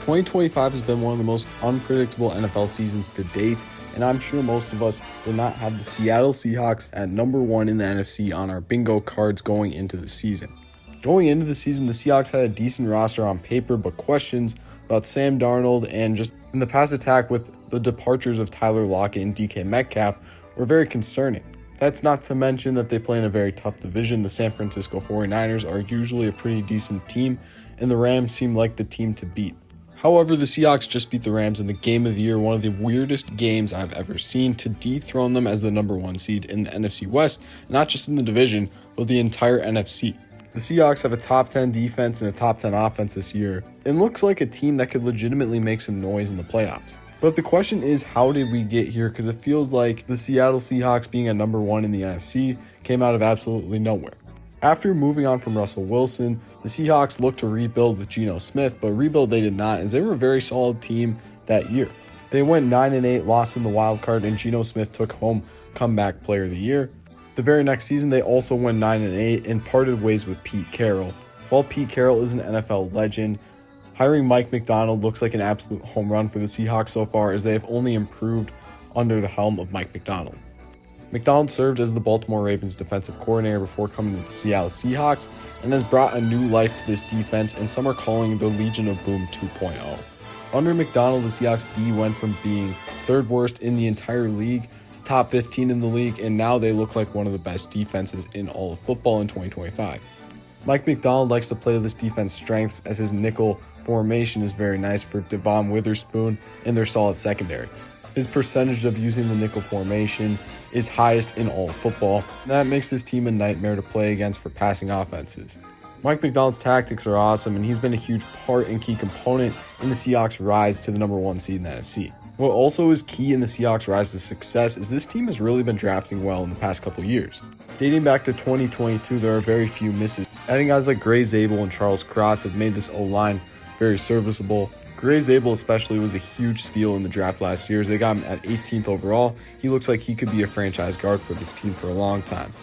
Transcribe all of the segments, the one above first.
2025 has been one of the most unpredictable NFL seasons to date, and I'm sure most of us did not have the Seattle Seahawks at number 1 in the NFC on our bingo cards going into the season. Going into the season, the Seahawks had a decent roster on paper, but questions about Sam Darnold and just in the pass attack with the departures of Tyler Lockett and DK Metcalf were very concerning. That's not to mention that they play in a very tough division. The San Francisco 49ers are usually a pretty decent team, and the Rams seem like the team to beat. However, the Seahawks just beat the Rams in the game of the year, one of the weirdest games I've ever seen, to dethrone them as the number 1 seed in the NFC West, not just in the division, but the entire NFC. The Seahawks have a top 10 defense and a top 10 offense this year, and looks like a team that could legitimately make some noise in the playoffs. But the question is, how did we get here? Because it feels like the Seattle Seahawks being at number 1 in the NFC came out of absolutely nowhere. After moving on from Russell Wilson, the Seahawks looked to rebuild with Geno Smith, but rebuild they did not, as they were a very solid team that year. They went 9-8, lost in the wild card, and Geno Smith took home Comeback Player of the Year. The very next season, they also went 9-8 and parted ways with Pete Carroll. While Pete Carroll is an NFL legend, hiring Mike Macdonald looks like an absolute home run for the Seahawks so far, as they have only improved under the helm of Mike Macdonald. Macdonald served as the Baltimore Ravens defensive coordinator before coming to the Seattle Seahawks and has brought a new life to this defense, and some are calling the Legion of Boom 2.0. Under Macdonald, the Seahawks D went from being 3rd worst in the entire league to top 15 in the league, and now they look like one of the best defenses in all of football in 2025. Mike Macdonald likes to play to this defense's strengths, as his nickel formation is very nice for Devon Witherspoon and their solid secondary. His percentage of using the nickel formation is highest in all of football. That makes this team a nightmare to play against for passing offenses. Mike Macdonald's tactics are awesome, and he's been a huge part and key component in the Seahawks' rise to the number 1 seed in the NFC. What also is key in the Seahawks' rise to success is this team has really been drafting well in the past couple years. Dating back to 2022, there are very few misses. Adding guys like Gray Zabel and Charles Cross have made this O-line very serviceable. Gray Zabel especially was a huge steal in the draft last year, as they got him at 18th overall. He looks like he could be a franchise guard for this team for a long time.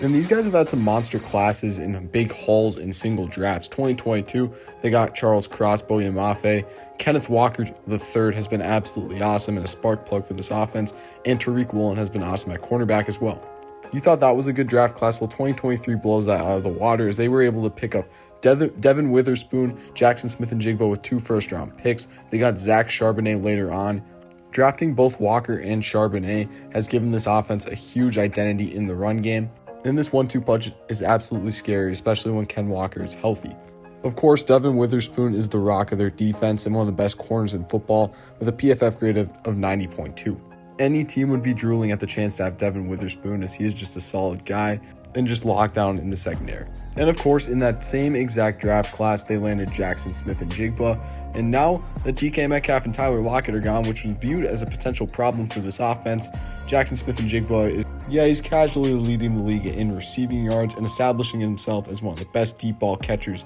And these guys have had some monster classes in big hauls in single drafts. 2022, they got Charles Cross, Boye Mafe. Kenneth Walker III has been absolutely awesome and a spark plug for this offense, and Tariq Woolen has been awesome at cornerback as well. You thought that was a good draft class? Well, 2023 blows that out of the water, as they were able to pick up Devin Witherspoon, Jackson Smith-Njigba with 2 first-round picks. They got Zach Charbonnet later on. Drafting both Walker and Charbonnet has given this offense a huge identity in the run game. And this 1-2 punch is absolutely scary, especially when Ken Walker is healthy. Of course, Devin Witherspoon is the rock of their defense and one of the best corners in football with a PFF grade of 90.2. Any team would be drooling at the chance to have Devin Witherspoon, as he is just a solid guy and just locked down in the secondary. And of course, in that same exact draft class, they landed Jackson Smith-Njigba. And now that DK Metcalf and Tyler Lockett are gone, which was viewed as a potential problem for this offense, Jackson Smith-Njigba he's casually leading the league in receiving yards and establishing himself as one of the best deep ball catchers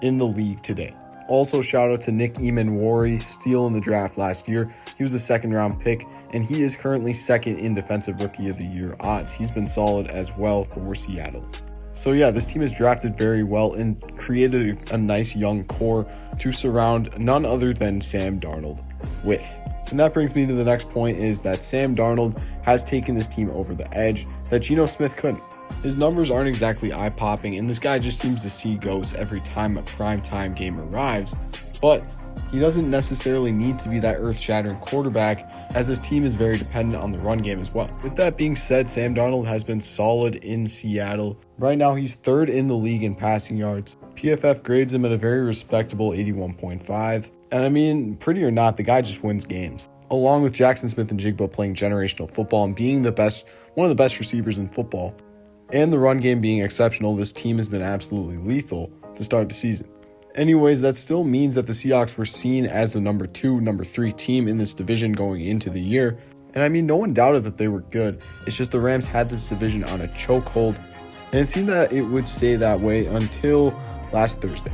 in the league today. Also, shout out to Nick Emanwari, steal in the draft last year. He was a 2nd-round pick, and he is currently 2nd in Defensive Rookie of the Year odds. He's been solid as well for Seattle. So yeah, this team has drafted very well and created a nice young core to surround none other than Sam Darnold with. And that brings me to the next point, is that Sam Darnold has taken this team over the edge that Geno Smith couldn't. His numbers aren't exactly eye-popping, and this guy just seems to see ghosts every time a primetime game arrives, but he doesn't necessarily need to be that earth-shattering quarterback, as his team is very dependent on the run game as well. With that being said, Sam Darnold has been solid in Seattle. Right now, he's 3rd in the league in passing yards. PFF grades him at a very respectable 81.5. And I mean, pretty or not, the guy just wins games. Along with Jackson Smith-Njigba playing generational football and being one of the best receivers in football, and the run game being exceptional, this team has been absolutely lethal to start the season. Anyways, that still means that the Seahawks were seen as the number 2, number 3 team in this division going into the year. And I mean, no one doubted that they were good. It's just the Rams had this division on a chokehold, and it seemed that it would stay that way until last Thursday.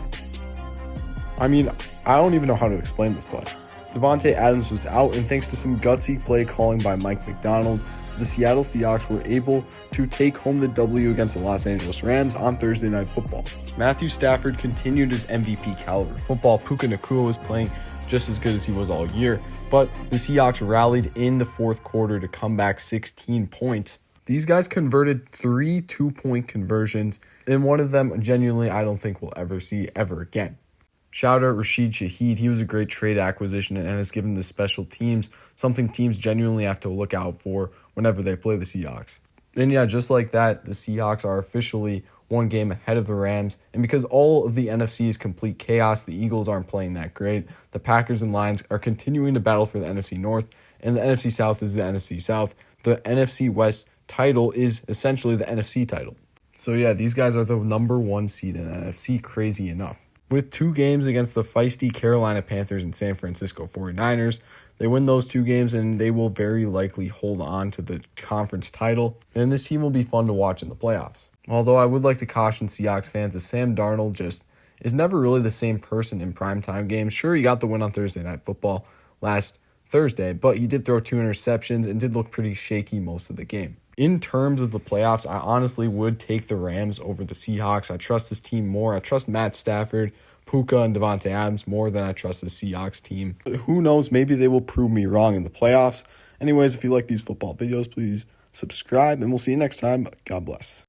I mean, I don't even know how to explain this play. Devontae Adams was out, and thanks to some gutsy play calling by Mike Macdonald, the Seattle Seahawks were able to take home the W against the Los Angeles Rams on Thursday Night Football. Matthew Stafford continued his MVP caliber football. Puka Nacua was playing just as good as he was all year, but the Seahawks rallied in the fourth quarter to come back 16 points. These guys converted 3 2-point conversions, and one of them genuinely I don't think we'll ever see ever again. Shout out Rashid Shaheed. He was a great trade acquisition and has given the special teams something teams genuinely have to look out for whenever they play the Seahawks. And yeah, just like that, the Seahawks are officially one game ahead of the Rams. And because all of the NFC is complete chaos, the Eagles aren't playing that great. The Packers and Lions are continuing to battle for the NFC North, and the NFC South is the NFC South. The NFC West title is essentially the NFC title. So yeah, these guys are the number one seed in the NFC, crazy enough. With 2 games against the feisty Carolina Panthers and San Francisco 49ers, they win those 2 games and they will very likely hold on to the conference title. And this team will be fun to watch in the playoffs. Although I would like to caution Seahawks fans that Sam Darnold just is never really the same person in primetime games. Sure, he got the win on Thursday Night Football last Thursday, but he did throw 2 interceptions and did look pretty shaky most of the game. In terms of the playoffs, I honestly would take the Rams over the Seahawks. I trust this team more. I trust Matt Stafford, Puka, and Devontae Adams more than I trust the Seahawks team. But who knows? Maybe they will prove me wrong in the playoffs. Anyways, if you like these football videos, please subscribe, and we'll see you next time. God bless.